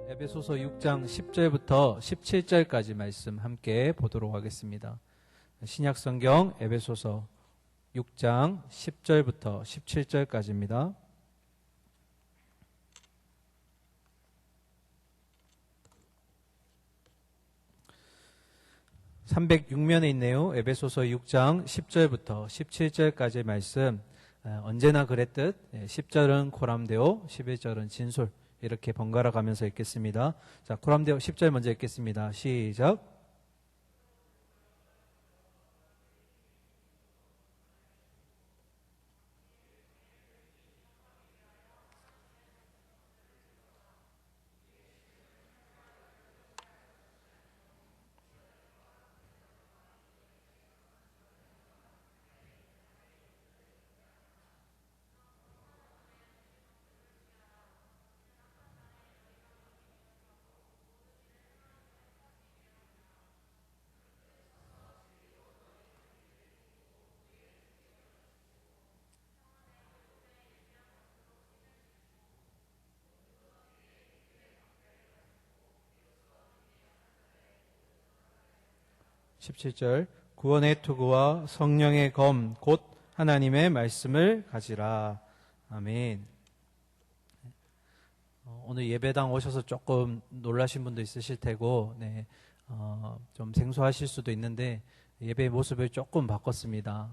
에베소서 6장 10절부터 17절까지 말씀 함께 보도록 하겠습니다. 신약성경 에베소서 6장 10절부터 17절까지입니다. (306면에) 있네요. 에베소서 6장 10절부터 17절까지의 말씀, 언제나 그랬듯 10절은 코람데오, 11절은 진솔, 이렇게 번갈아 가면서 읽겠습니다. 자, 코람데오 10절 먼저 읽겠습니다. 시작. (17절) 구원의 투구와 성령의 검 곧 하나님의 말씀을 가지라. 아멘. 오늘 예배당 오셔서 조금 놀라신 분도 있으실 테고, 좀 생소하실 수도 있는데 예배의 모습을 조금 바꿨습니다.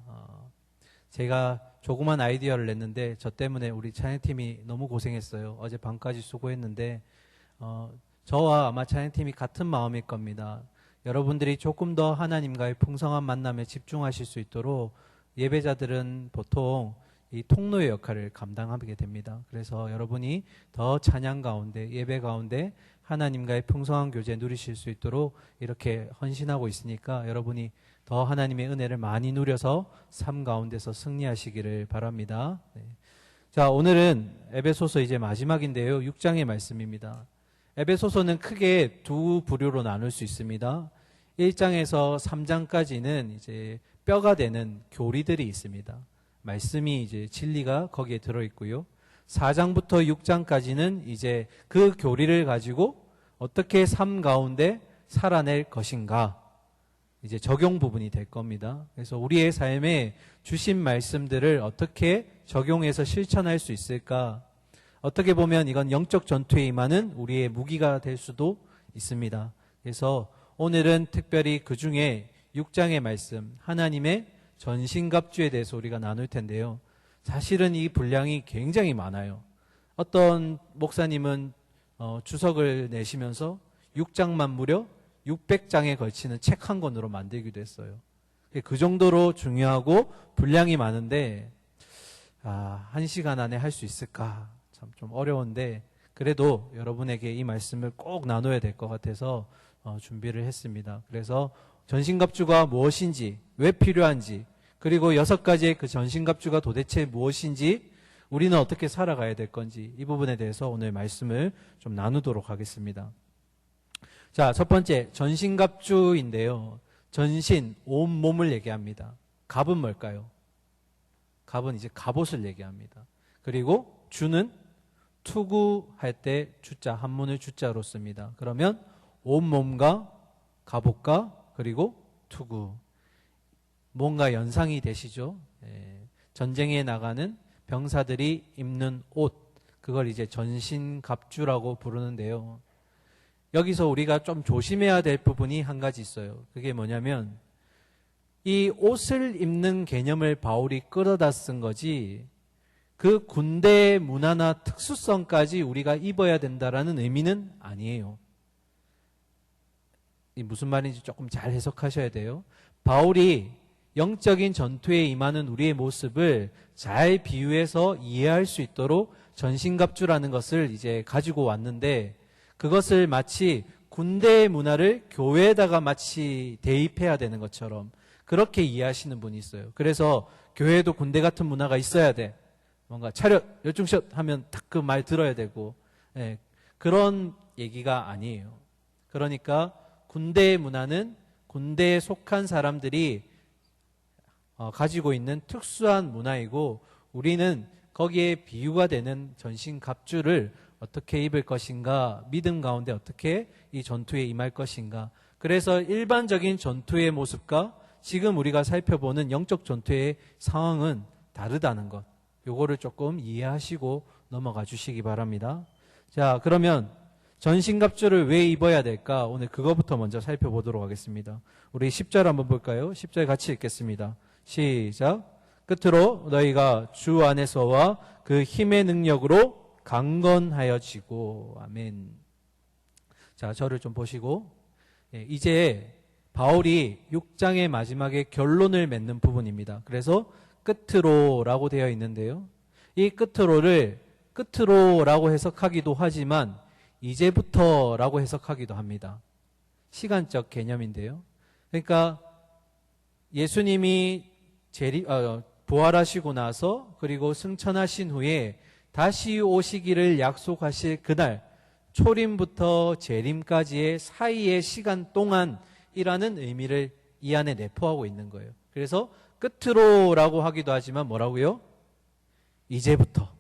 제가 조그만 아이디어를 냈는데 저 때문에 우리 찬양팀이 너무 고생했어요. 어제 밤까지 수고했는데 저와 아마 찬양팀이 같은 마음일 겁니다. 여러분들이 조금 더 하나님과의 풍성한 만남에 집중하실 수 있도록 예배자들은 보통 이 통로의 역할을 감당하게 됩니다. 그래서 여러분이 더 찬양 가운데, 예배 가운데 하나님과의 풍성한 교제 누리실 수 있도록 이렇게 헌신하고 있으니까 여러분이 더 하나님의 은혜를 많이 누려서 삶 가운데서 승리하시기를 바랍니다. 자, 오늘은 에베소서 이제 마지막인데요. 6장의 말씀입니다. 에베소서는 크게 두 부류로 나눌 수 있습니다. 1장에서 3장까지는 이제 뼈가 되는 교리들이 있습니다. 말씀이 이제 진리가 거기에 들어있고요. 4장부터 6장까지는 이제 그 교리를 가지고 어떻게 삶 가운데 살아낼 것인가, 이제 적용 부분이 될 겁니다. 그래서 우리의 삶에 주신 말씀들을 어떻게 적용해서 실천할 수 있을까? 어떻게 보면 이건 영적 전투에 임하는 우리의 무기가 될 수도 있습니다. 그래서 오늘은 특별히 그 중에 6장의 말씀, 하나님의 전신갑주에 대해서 우리가 나눌 텐데요. 사실은 이 분량이 굉장히 많아요. 어떤 목사님은 주석을 내시면서 6장만 무려 600장에 걸치는 책 한 권으로 만들기도 했어요. 그 정도로 중요하고 분량이 많은데 1시간 안에 할 수 있을까? 참 좀 어려운데 그래도 여러분에게 이 말씀을 꼭 나눠야 될 것 같아서 준비를 했습니다. 그래서 전신갑주가 무엇인지, 왜 필요한지, 그리고 6가지의 그 전신갑주가 도대체 무엇인지, 우리는 어떻게 살아가야 될 건지, 이 부분에 대해서 오늘 말씀을 좀 나누도록 하겠습니다. 자, 첫 번째 전신갑주인데요. 전신, 온 몸을 얘기합니다. 갑은 뭘까요? 갑은 이제 갑옷을 얘기합니다. 그리고 주는 투구할 때 주자, 한문을 주자로 씁니다. 그러면 온몸과 갑옷과 그리고 투구, 뭔가 연상이 되시죠? 전쟁에 나가는 병사들이 입는 옷, 그걸 이제 전신갑주라고 부르는데요. 여기서 우리가 좀 조심해야 될 부분이 한 가지 있어요. 그게 뭐냐면 이 옷을 입는 개념을 바울이 끌어다 쓴 거지 그 군대의 문화나 특수성까지 우리가 입어야 된다라는 의미는 아니에요. 이 무슨 말인지 조금 잘 해석하셔야 돼요. 바울이 영적인 전투에 임하는 우리의 모습을 잘 비유해서 이해할 수 있도록 전신갑주라는 것을 이제 가지고 왔는데, 그것을 마치 군대의 문화를 교회에다가 마치 대입해야 되는 것처럼 그렇게 이해하시는 분이 있어요. 그래서 교회에도 군대 같은 문화가 있어야 돼. 뭔가 차렷, 열중샷 하면 딱 그 말 들어야 되고, 그런 얘기가 아니에요. 그러니까 군대의 문화는 군대에 속한 사람들이 가지고 있는 특수한 문화이고, 우리는 거기에 비유가 되는 전신갑주를 어떻게 입을 것인가, 믿음 가운데 어떻게 이 전투에 임할 것인가. 그래서 일반적인 전투의 모습과 지금 우리가 살펴보는 영적 전투의 상황은 다르다는 것, 요거를 조금 이해하시고 넘어가 주시기 바랍니다. 자, 그러면 전신갑주를 왜 입어야 될까? 오늘 그거부터 먼저 살펴보도록 하겠습니다. 우리 10절 한번 볼까요? 10절 같이 읽겠습니다. 시작. 끝으로 너희가 주 안에서와 그 힘의 능력으로 강건하여지고. 아멘. 자, 저를 좀 보시고, 이제 바울이 6장의 마지막에 결론을 맺는 부분입니다. 그래서 끝으로라고 되어 있는데요. 이 끝으로라고 해석하기도 하지만 이제부터라고 해석하기도 합니다. 시간적 개념인데요. 그러니까 예수님이 부활하시고 나서 그리고 승천하신 후에 다시 오시기를 약속하실 그날, 초림부터 재림까지의 사이의 시간 동안이라는 의미를 이 안에 내포하고 있는 거예요. 그래서 끝으로라고 하기도 하지만 뭐라고요? 이제부터.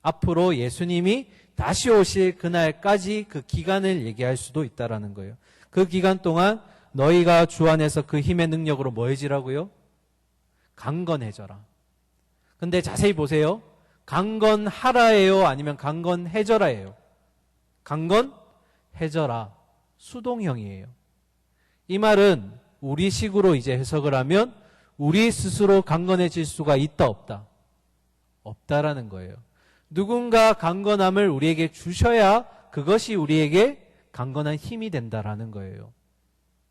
앞으로 예수님이 다시 오실 그날까지 그 기간을 얘기할 수도 있다라는 거예요. 그 기간 동안 너희가 주 안에서 그 힘의 능력으로 뭐 해지라고요? 강건해져라. 근데 자세히 보세요. 강건하라예요? 아니면 강건해져라예요? 강건해져라. 수동형이에요. 이 말은 우리식으로 이제 해석을 하면 우리 스스로 강건해질 수가 있다 없다? 없다라는 거예요. 누군가 강건함을 우리에게 주셔야 그것이 우리에게 강건한 힘이 된다라는 거예요.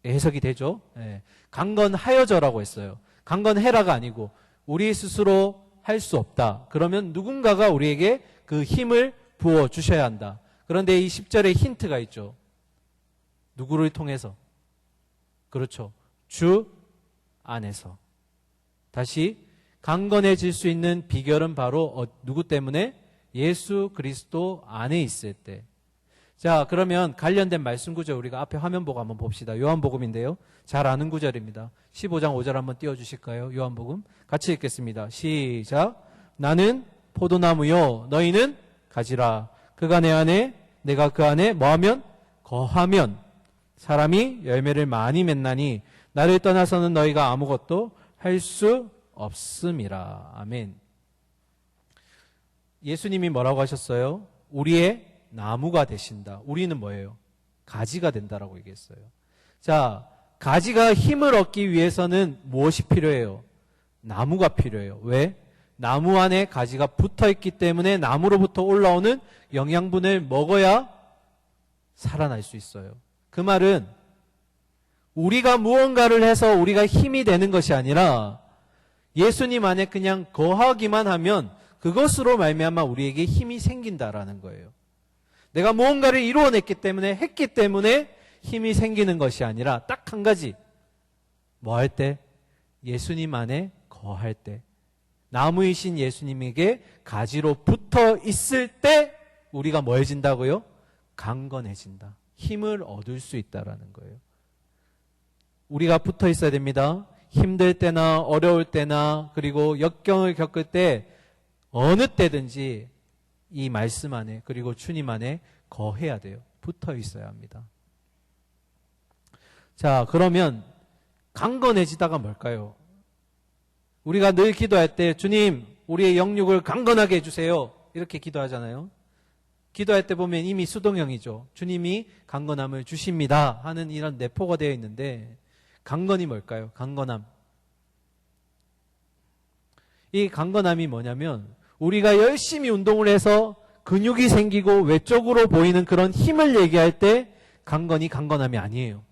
해석이 되죠? 네. 강건하여져라고 했어요. 강건해라가 아니고 우리 스스로 할 수 없다. 그러면 누군가가 우리에게 그 힘을 부어 주셔야 한다. 그런데 이 10절에 힌트가 있죠. 누구를 통해서? 그렇죠. 주 안에서. 다시 강건해질 수 있는 비결은 바로 누구 때문에? 예수 그리스도 안에 있을 때. 자, 그러면 관련된 말씀 구절 우리가 앞에 화면 보고 한번 봅시다. 요한복음인데요. 잘 아는 구절입니다. 15장 5절 한번 띄워주실까요? 요한복음. 같이 읽겠습니다. 시작. 나는 포도나무요 너희는 가지라. 그가 내 안에 내가 그 안에 뭐하면? 거하면 사람이 열매를 많이 맺나니 나를 떠나서는 너희가 아무것도 할 수 없음이라. 아멘. 예수님이 뭐라고 하셨어요? 우리의 나무가 되신다. 우리는 뭐예요? 가지가 된다라고 얘기했어요. 자, 가지가 힘을 얻기 위해서는 무엇이 필요해요? 나무가 필요해요. 왜? 나무 안에 가지가 붙어 있기 때문에 나무로부터 올라오는 영양분을 먹어야 살아날 수 있어요. 그 말은 우리가 무언가를 해서 우리가 힘이 되는 것이 아니라 예수님 안에 그냥 거하기만 하면 그것으로 말미암아 우리에게 힘이 생긴다라는 거예요. 내가 무언가를 이루어냈기 때문에 했기 때문에 힘이 생기는 것이 아니라 딱 한 가지. 뭐 할 때? 예수님 안에 거할 때. 나무이신 예수님에게 가지로 붙어 있을 때 우리가 뭐 해진다고요? 강건해진다. 힘을 얻을 수 있다라는 거예요. 우리가 붙어 있어야 됩니다. 힘들 때나 어려울 때나 그리고 역경을 겪을 때 어느 때든지 이 말씀 안에 그리고 주님 안에 거해야 돼요. 붙어 있어야 합니다. 자, 그러면 강건해지다가 뭘까요? 우리가 늘 기도할 때 주님 우리의 영육을 강건하게 해주세요. 이렇게 기도하잖아요. 기도할 때 보면 이미 수동형이죠. 주님이 강건함을 주십니다 하는 이런 내포가 되어 있는데 강건이 뭘까요? 강건함. 이 강건함이 뭐냐면 우리가 열심히 운동을 해서 근육이 생기고 외적으로 보이는 그런 힘을 얘기할 때 강건함이 아니에요.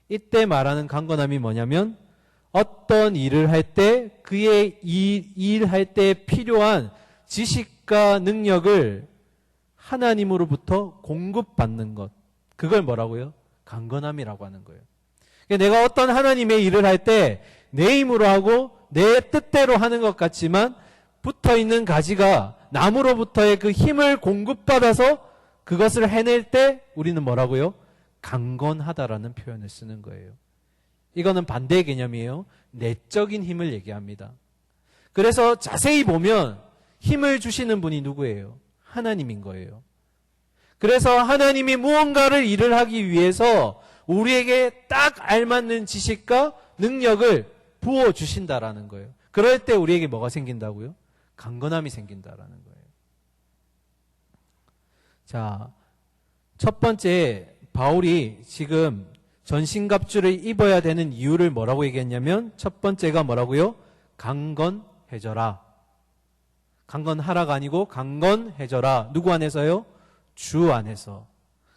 이때 말하는 강건함이 뭐냐면 어떤 일을 할 때 그의 일할 때 필요한 지식과 능력을 하나님으로부터 공급받는 것. 그걸 뭐라고요? 강건함이라고 하는 거예요. 내가 어떤 하나님의 일을 할 때 내 힘으로 하고 내 뜻대로 하는 것 같지만 붙어있는 가지가 나무로부터의 그 힘을 공급받아서 그것을 해낼 때 우리는 뭐라고요? 강건하다라는 표현을 쓰는 거예요. 이거는 반대의 개념이에요. 내적인 힘을 얘기합니다. 그래서 자세히 보면 힘을 주시는 분이 누구예요? 하나님인 거예요. 그래서 하나님이 무언가를 일을 하기 위해서 우리에게 딱 알맞는 지식과 능력을 부어주신다라는 거예요. 그럴 때 우리에게 뭐가 생긴다고요? 강건함이 생긴다라는 거예요. 자, 첫 번째 바울이 지금 전신갑주를 입어야 되는 이유를 뭐라고 얘기했냐면 첫 번째가 뭐라고요? 강건해져라. 강건하라가 아니고 강건해져라. 누구 안에서요? 주 안에서.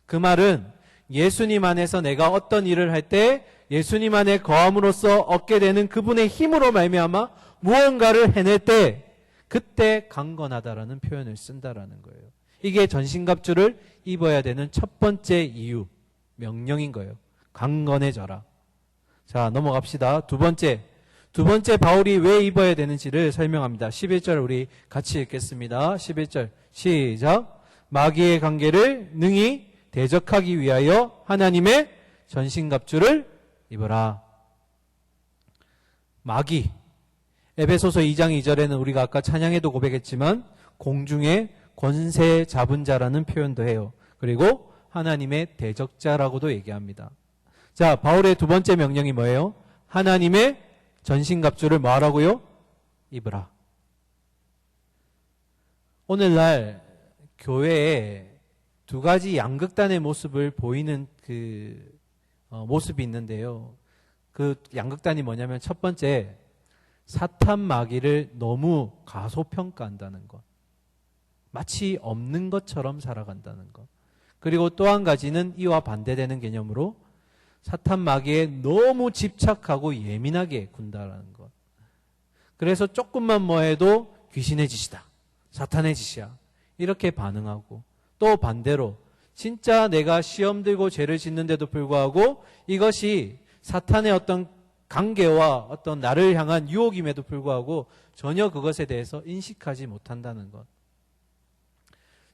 그 말은 예수님 안에서 내가 어떤 일을 할 때 예수님 안에 거함으로써 얻게 되는 그분의 힘으로 말미암아 무언가를 해낼 때 그때 강건하다라는 표현을 쓴다라는 거예요. 이게 전신갑주를 입어야 되는 첫 번째 이유, 명령인 거예요. 강건해져라. 자, 넘어갑시다. 두 번째 바울이 왜 입어야 되는지를 설명합니다. 11절 우리 같이 읽겠습니다. 11절 시작. 마귀의 관계를 능히 대적하기 위하여 하나님의 전신갑주를 입어라. 마귀. 에베소서 2장 2절에는 우리가 아까 찬양에도 고백했지만 공중의 권세 잡은 자라는 표현도 해요. 그리고 하나님의 대적자라고도 얘기합니다. 자, 바울의 두 번째 명령이 뭐예요? 하나님의 전신갑주를 뭐 하라고요? 입으라. 오늘날 교회에 두 가지 양극단의 모습을 보이는 모습이 있는데요. 그 양극단이 뭐냐면 첫 번째, 사탄 마귀를 너무 과소평가한다는 것. 마치 없는 것처럼 살아간다는 것. 그리고 또 한 가지는 이와 반대되는 개념으로 사탄 마귀에 너무 집착하고 예민하게 군다라는 것. 그래서 조금만 뭐 해도 귀신의 짓이다. 사탄의 짓이야. 이렇게 반응하고 또 반대로 진짜 내가 시험 들고 죄를 짓는데도 불구하고 이것이 사탄의 어떤 관계와 어떤 나를 향한 유혹임에도 불구하고 전혀 그것에 대해서 인식하지 못한다는 것.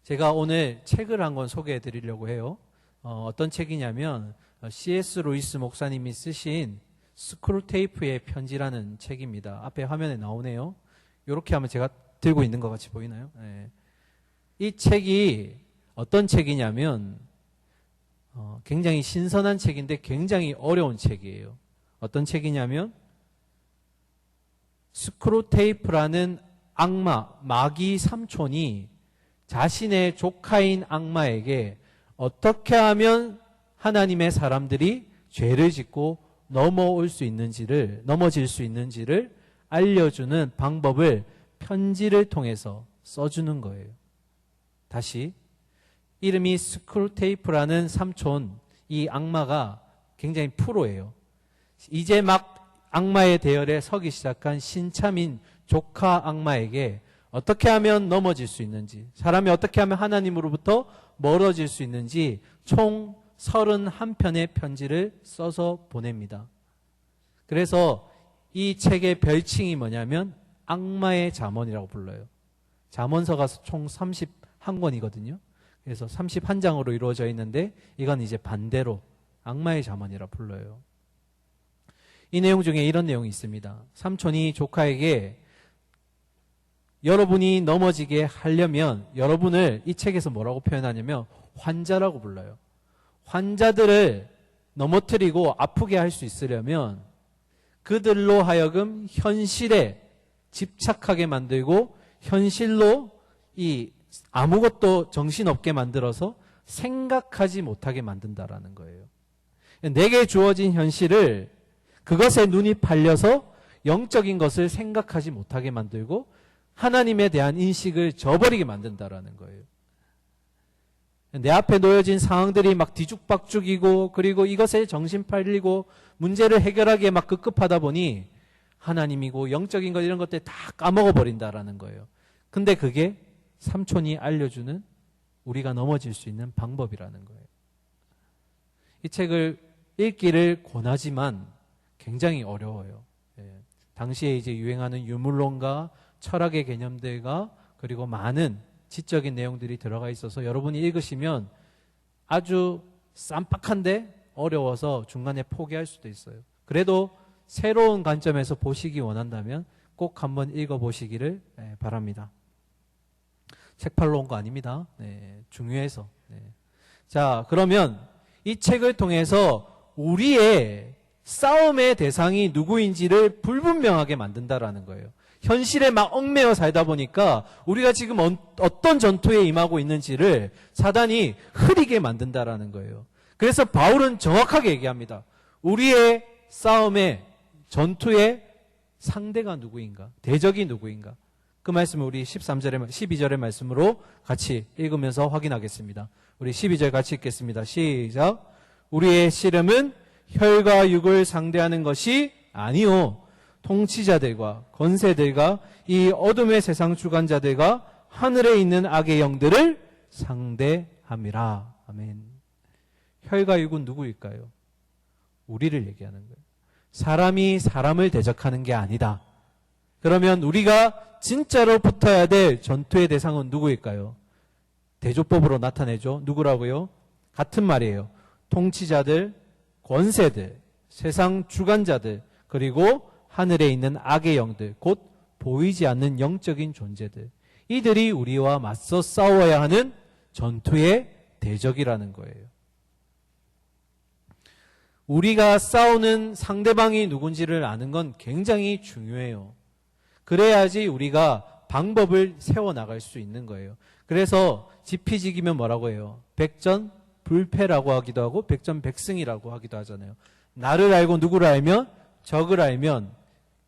제가 오늘 책을 한 권 소개해 드리려고 해요. 어떤 책이냐면 C.S. 루이스 목사님이 쓰신 스크루테이프의 편지라는 책입니다. 앞에 화면에 나오네요. 이렇게 하면 제가 들고 있는 것 같이 보이나요? 네. 이 책이 어떤 책이냐면 굉장히 신선한 책인데 굉장히 어려운 책이에요. 어떤 책이냐면 스크루테이프라는 악마, 마귀 삼촌이 자신의 조카인 악마에게 어떻게 하면 하나님의 사람들이 죄를 짓고 넘어질 수 있는지를 알려주는 방법을 편지를 통해서 써주는 거예요. 다시, 이름이 스크루테이프라는 삼촌, 이 악마가 굉장히 프로예요. 이제 막 악마의 대열에 서기 시작한 신참인 조카 악마에게 어떻게 하면 넘어질 수 있는지, 사람이 어떻게 하면 하나님으로부터 멀어질 수 있는지 총 31편의 편지를 써서 보냅니다. 그래서 이 책의 별칭이 뭐냐면 악마의 잠언이라고 불러요. 잠언서가 총 31권이거든요. 그래서 31장으로 이루어져 있는데 이건 이제 반대로 악마의 잠언이라 불러요. 이 내용 중에 이런 내용이 있습니다. 삼촌이 조카에게 여러분이 넘어지게 하려면 여러분을 이 책에서 뭐라고 표현하냐면 환자라고 불러요. 환자들을 넘어뜨리고 아프게 할 수 있으려면 그들로 하여금 현실에 집착하게 만들고 현실로 이 아무것도 정신없게 만들어서 생각하지 못하게 만든다라는 거예요. 내게 주어진 현실을 그것에 눈이 팔려서 영적인 것을 생각하지 못하게 만들고 하나님에 대한 인식을 저버리게 만든다라는 거예요. 내 앞에 놓여진 상황들이 막 뒤죽박죽이고 그리고 이것에 정신 팔리고 문제를 해결하기에 막 급급하다 보니 하나님이고 영적인 것 이런 것들 다 까먹어 버린다라는 거예요. 근데 그게 삼촌이 알려주는 우리가 넘어질 수 있는 방법이라는 거예요. 이 책을 읽기를 권하지만 굉장히 어려워요. 당시에 이제 유행하는 유물론과 철학의 개념들과 그리고 많은 지적인 내용들이 들어가 있어서 여러분이 읽으시면 아주 쌈박한데 어려워서 중간에 포기할 수도 있어요. 그래도 새로운 관점에서 보시기 원한다면 꼭 한번 읽어보시기를 바랍니다. 책 팔러 온 거 아닙니다. 네, 중요해서. 네. 자, 그러면 이 책을 통해서 우리의 싸움의 대상이 누구인지를 불분명하게 만든다라는 거예요. 현실에 막 얽매여 살다 보니까 우리가 지금 어떤 전투에 임하고 있는지를 사단이 흐리게 만든다라는 거예요. 그래서 바울은 정확하게 얘기합니다. 우리의 싸움의 전투의 상대가 누구인가? 대적이 누구인가? 그 말씀을 우리 12절의 말씀으로 같이 읽으면서 확인하겠습니다. 우리 12절 같이 읽겠습니다. 시작. 우리의 씨름은 혈과 육을 상대하는 것이 아니요 통치자들과 권세들과 이 어둠의 세상 주관자들과 하늘에 있는 악의 영들을 상대함이라. 아멘. 혈과 육은 누구일까요? 우리를 얘기하는 거예요. 사람이 사람을 대적하는 게 아니다. 그러면 우리가 진짜로 붙어야 될 전투의 대상은 누구일까요? 대조법으로 나타내죠. 누구라고요? 같은 말이에요. 통치자들, 권세들, 세상 주관자들, 그리고 하늘에 있는 악의 영들, 곧 보이지 않는 영적인 존재들. 이들이 우리와 맞서 싸워야 하는 전투의 대적이라는 거예요. 우리가 싸우는 상대방이 누군지를 아는 건 굉장히 중요해요. 그래야지 우리가 방법을 세워나갈 수 있는 거예요. 그래서 지피지기면 뭐라고 해요? 백전불패라고 하기도 하고 백전백승이라고 하기도 하잖아요. 나를 알고 누구를 알면, 적을 알면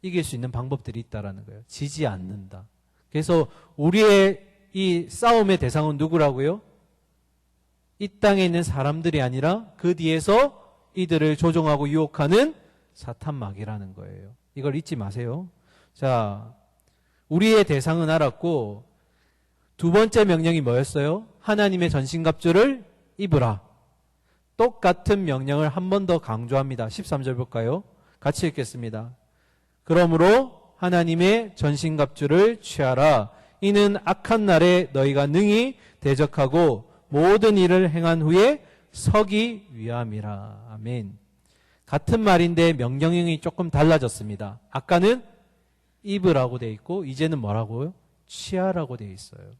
이길 수 있는 방법들이 있다라는 거예요. 지지 않는다. 그래서 우리의 이 싸움의 대상은 누구라고요? 이 땅에 있는 사람들이 아니라 그 뒤에서 이들을 조종하고 유혹하는 사탄마귀라는 거예요. 이걸 잊지 마세요. 자, 우리의 대상은 알았고 두 번째 명령이 뭐였어요? 하나님의 전신갑주를 입으라. 똑같은 명령을 한 번 더 강조합니다. 13절 볼까요? 같이 읽겠습니다. 그러므로 하나님의 전신갑주를 취하라. 이는 악한 날에 너희가 능히 대적하고 모든 일을 행한 후에 서기 위함이라. 아멘. 같은 말인데 명령형이 조금 달라졌습니다. 아까는 입으라고 돼 있고 이제는 뭐라고요? 취하라고 돼 있어요.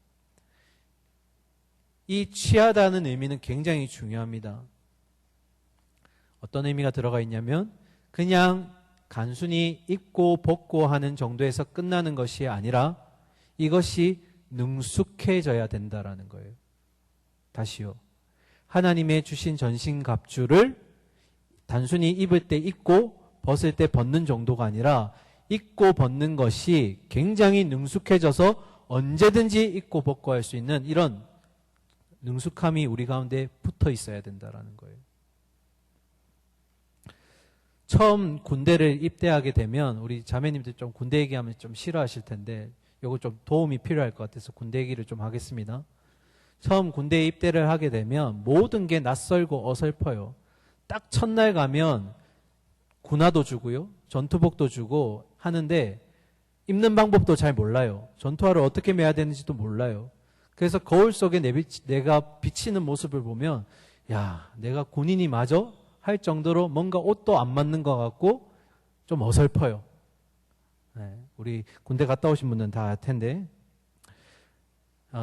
이 취하다는 의미는 굉장히 중요합니다. 어떤 의미가 들어가 있냐면 그냥 단순히 입고 벗고 하는 정도에서 끝나는 것이 아니라 이것이 능숙해져야 된다라는 거예요. 다시요. 하나님의 주신 전신갑주를 단순히 입을 때 입고 벗을 때 벗는 정도가 아니라 입고 벗는 것이 굉장히 능숙해져서 언제든지 입고 벗고 할 수 있는 이런 능숙함이 우리 가운데 붙어 있어야 된다라는 거예요. 처음 군대를 입대하게 되면 우리 자매님들 좀 군대 얘기하면 좀 싫어하실 텐데 요거 좀 도움이 필요할 것 같아서 군대 얘기를 좀 하겠습니다. 처음 군대에 입대를 하게 되면 모든 게 낯설고 어설퍼요. 딱 첫날 가면 군화도 주고요. 전투복도 주고 하는데 입는 방법도 잘 몰라요. 전투화를 어떻게 매야 되는지도 몰라요. 그래서 거울 속에 내가 비치는 모습을 보면 야, 내가 군인이 맞아? 할 정도로 뭔가 옷도 안 맞는 것 같고 좀 어설퍼요. 네, 우리 군대 갔다 오신 분들은 다 알 텐데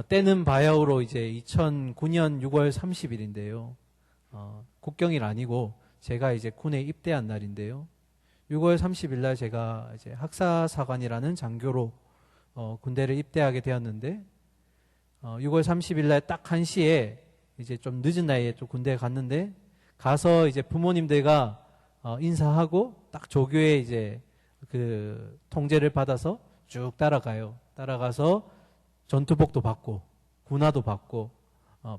때는 바야흐로 이제 2009년 6월 30일인데요. 국경일 아니고 제가 이제 군에 입대한 날인데요. 6월 30일 날 제가 이제 학사사관이라는 장교로 군대를 입대하게 되었는데 6월 30일 날 딱 1시에 이제 좀 늦은 나이에 또 군대에 갔는데 가서 이제 부모님들과 인사하고 딱 조교의 이제 그 통제를 받아서 쭉 따라가요. 따라가서 전투복도 받고 군화도 받고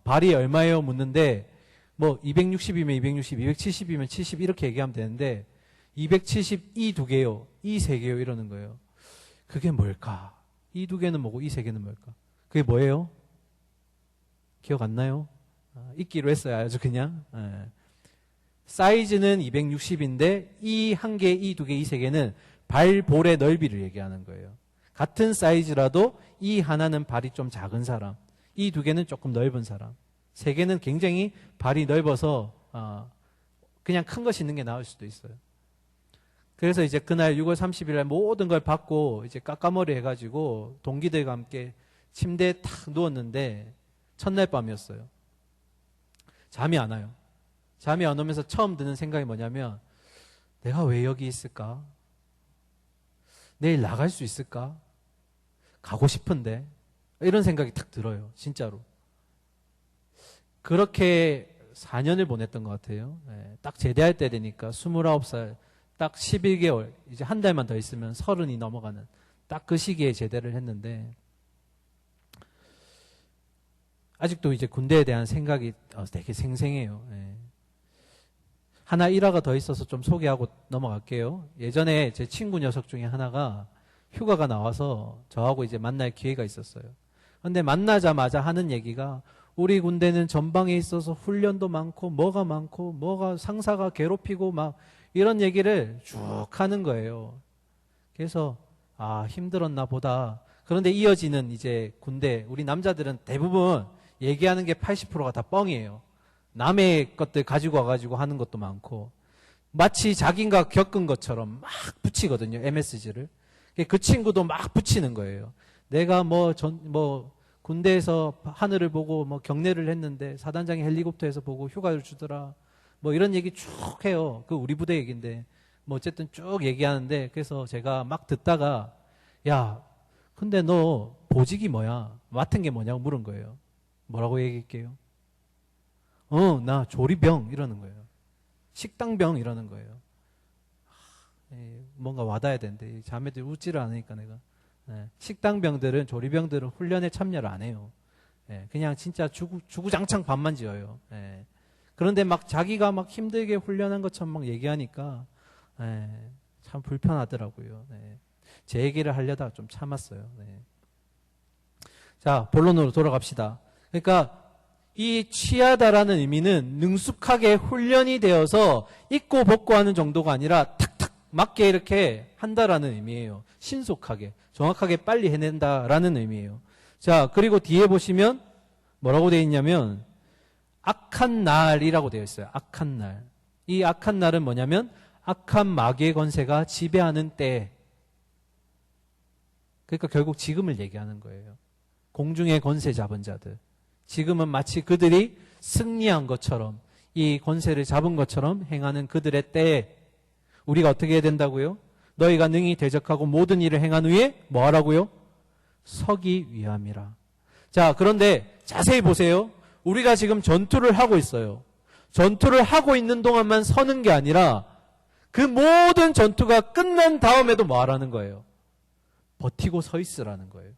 발이 얼마예요 묻는데 뭐 260이면 260, 270이면 70 이렇게 얘기하면 되는데 270 이 두 개요, 이 세 개요 이러는 거예요. 그게 뭘까? 이 두 개는 뭐고 이 세 개는 뭘까? 그게 뭐예요? 기억 안 나요? 잊기로 했어요. 아주 그냥. 사이즈는 260인데 이 한 개, 이 두 개, 이 세 개는 발볼의 넓이를 얘기하는 거예요. 같은 사이즈라도 이 하나는 발이 좀 작은 사람, 이 두 개는 조금 넓은 사람, 세 개는 굉장히 발이 넓어서 그냥 큰 거 신는 게 나을 수도 있어요. 그래서 이제 그날 6월 30일 날 모든 걸 받고 이제 깎아머리 해가지고 동기들과 함께 침대에 탁 누웠는데 첫날 밤이었어요. 잠이 안 와요. 잠이 안 오면서 처음 드는 생각이 뭐냐면 내가 왜 여기 있을까? 내일 나갈 수 있을까? 가고 싶은데 이런 생각이 탁 들어요. 진짜로. 그렇게 4년을 보냈던 것 같아요. 딱 제대할 때 되니까 29살 딱 11개월 이제 한 달만 더 있으면 30이 넘어가는 딱 그 시기에 제대를 했는데 아직도 이제 군대에 대한 생각이 되게 생생해요. 하나 일화가 더 있어서 좀 소개하고 넘어갈게요. 예전에 제 친구 녀석 중에 하나가 휴가가 나와서 저하고 이제 만날 기회가 있었어요. 근데 만나자마자 하는 얘기가 우리 군대는 전방에 있어서 훈련도 많고 뭐가 상사가 괴롭히고 막 이런 얘기를 쭉 하는 거예요. 그래서 힘들었나 보다. 그런데 이어지는 이제 군대 우리 남자들은 대부분 얘기하는 게 80%가 다 뻥이에요. 남의 것들 가지고 와가지고 하는 것도 많고 마치 자기가 겪은 것처럼 막 붙이거든요. MSG를. 그 친구도 막 붙이는 거예요. 내가 군대에서 하늘을 보고 경례를 했는데 사단장이 헬리콥터에서 보고 휴가를 주더라. 이런 얘기 쭉 해요. 그 우리 부대 얘기인데 어쨌든 쭉 얘기하는데 그래서 제가 막 듣다가 야 근데 너 보직이 뭐야? 맡은 게 뭐냐고 물은 거예요. 뭐라고 얘기할게요? 나 조리병 이러는 거예요. 식당병 이러는 거예요. 뭔가 와닿아야 되는데 자매들이 웃지를 않으니까 내가 식당병들은 조리병들은 훈련에 참여를 안 해요. 그냥 진짜 주구장창 밥만 지어요. 그런데 막 자기가 막 힘들게 훈련한 것처럼 막 얘기하니까 참 불편하더라고요. 제 얘기를 하려다가 좀 참았어요. 자, 본론으로 돌아갑시다. 그러니까 이 취하다라는 의미는 능숙하게 훈련이 되어서 입고 벗고 하는 정도가 아니라 탁탁 맞게 이렇게 한다라는 의미예요. 신속하게, 정확하게 빨리 해낸다라는 의미예요. 자, 그리고 뒤에 보시면 뭐라고 되어 있냐면 악한 날이라고 되어 있어요. 악한 날. 이 악한 날은 뭐냐면 악한 마귀의 권세가 지배하는 때. 그러니까 결국 지금을 얘기하는 거예요. 공중의 권세 잡은 자들. 지금은 마치 그들이 승리한 것처럼 이 권세를 잡은 것처럼 행하는 그들의 때에 우리가 어떻게 해야 된다고요? 너희가 능히 대적하고 모든 일을 행한 후에 뭐 하라고요? 서기 위함이라. 자, 그런데 자세히 보세요. 우리가 지금 전투를 하고 있어요. 전투를 하고 있는 동안만 서는 게 아니라 그 모든 전투가 끝난 다음에도 뭐 하라는 거예요? 버티고 서 있으라는 거예요.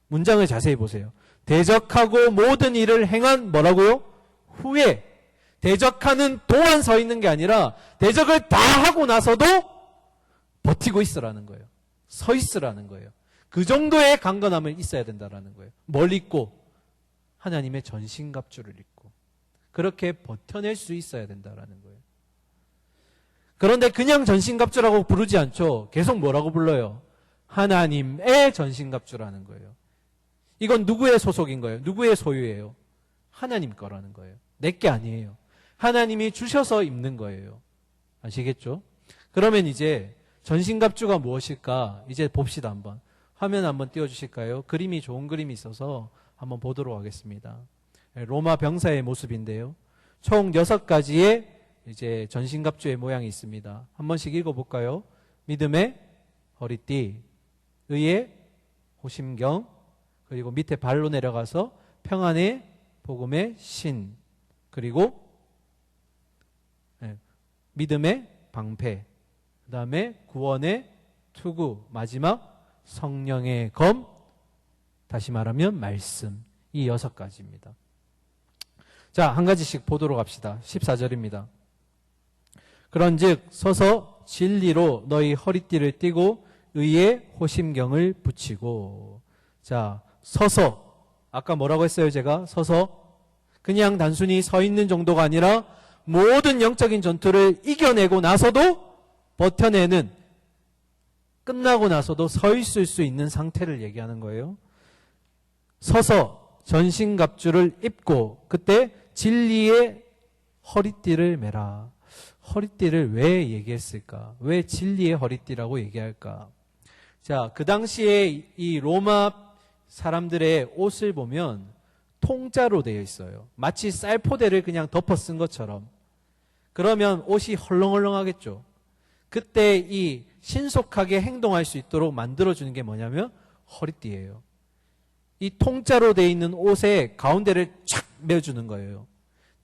문장을 자세히 보세요. 대적하고 모든 일을 행한 뭐라고요? 후에. 대적하는 동안 서 있는 게 아니라 대적을 다 하고 나서도 버티고 있으라는 거예요. 서 있으라는 거예요. 그 정도의 강건함을 있어야 된다라는 거예요. 뭘 입고? 하나님의 전신갑주를 입고. 그렇게 버텨낼 수 있어야 된다라는 거예요. 그런데 그냥 전신갑주라고 부르지 않죠. 계속 뭐라고 불러요? 하나님의 전신갑주라는 거예요. 이건 누구의 소속인 거예요? 누구의 소유예요? 하나님 거라는 거예요. 내 게 아니에요. 하나님이 주셔서 입는 거예요. 아시겠죠? 그러면 이제 전신갑주가 무엇일까? 이제 봅시다 한번. 화면 한번 띄워주실까요? 그림이 좋은 그림이 있어서 한번 보도록 하겠습니다. 로마 병사의 모습인데요. 총 6가지의 이제 전신갑주의 모양이 있습니다. 한 번씩 읽어볼까요? 믿음의 허리띠, 의의 호심경, 그리고 밑에 발로 내려가서 평안의 복음의 신, 그리고 믿음의 방패, 그 다음에 구원의 투구, 마지막 성령의 검, 다시 말하면 말씀. 이 6가지입니다. 자, 한 가지씩 보도록 합시다. 14절입니다. 그런즉 서서 진리로 너희 허리띠를 띠고 의의 호심경을 붙이고. 자, 서서. 아까 뭐라고 했어요, 제가? 서서. 그냥 단순히 서 있는 정도가 아니라 모든 영적인 전투를 이겨내고 나서도 버텨내는, 끝나고 나서도 서 있을 수 있는 상태를 얘기하는 거예요. 서서 전신갑주를 입고 그때 진리의 허리띠를 매라. 허리띠를 왜 얘기했을까? 왜 진리의 허리띠라고 얘기할까? 자, 그 당시에 이 로마 사람들의 옷을 보면 통짜로 되어 있어요. 마치 쌀포대를 그냥 덮어 쓴 것처럼. 그러면 옷이 헐렁헐렁하겠죠. 그때 이 신속하게 행동할 수 있도록 만들어주는 게 뭐냐면 허리띠예요. 이 통짜로 되어 있는 옷의 가운데를 촥 메어주는 거예요.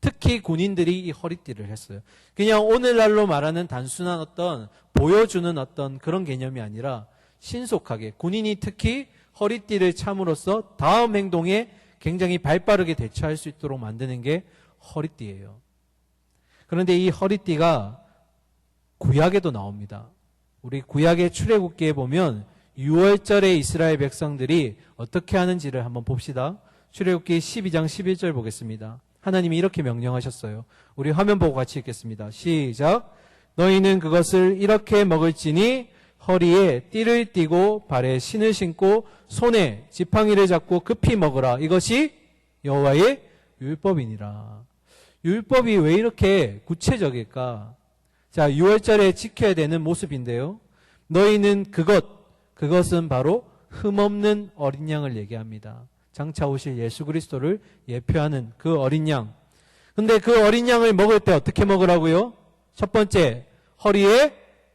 특히 군인들이 이 허리띠를 했어요. 그냥 오늘날로 말하는 단순한 어떤 보여주는 어떤 그런 개념이 아니라 신속하게 군인이 특히 허리띠를 참으로써 다음 행동에 굉장히 발빠르게 대처할 수 있도록 만드는 게 허리띠예요. 그런데 이 허리띠가 구약에도 나옵니다. 우리 구약의 출애굽기에 보면 6월절에 이스라엘 백성들이 어떻게 하는지를 한번 봅시다. 출애굽기 12장 11절 보겠습니다. 하나님이 이렇게 명령하셨어요. 우리 화면 보고 같이 읽겠습니다. 시작. 너희는 그것을 이렇게 먹을지니 허리에 띠를 띠고 발에 신을 신고 손에 지팡이를 잡고 급히 먹으라. 이것이 여호와의 율법이니라. 율법이 왜 이렇게 구체적일까? 자, 6월절에 지켜야 되는 모습인데요. 너희는 그것은 바로 흠없는 어린 양을 얘기합니다. 장차 오실 예수 그리스도를 예표하는 그 어린 양. 근데 그 어린 양을 먹을 때 어떻게 먹으라고요? 첫 번째, 허리에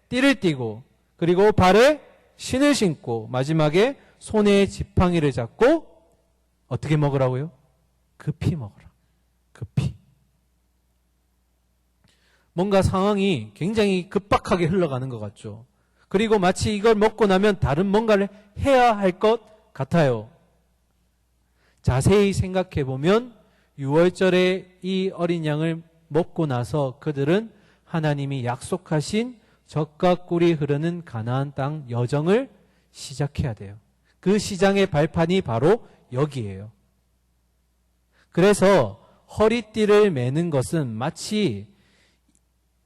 띠를 띠고, 그리고 발에 신을 신고, 마지막에 손에 지팡이를 잡고 어떻게 먹으라고요? 급히 먹으라. 급히. 뭔가 상황이 굉장히 급박하게 흘러가는 것 같죠. 그리고 마치 이걸 먹고 나면 다른 뭔가를 해야 할 것 같아요. 자세히 생각해 보면 6월절에 이 어린 양을 먹고 나서 그들은 하나님이 약속하신 젖과 꿀이 흐르는 가나안 땅 여정을 시작해야 돼요. 그 시장의 발판이 바로 여기예요. 그래서 허리띠를 매는 것은 마치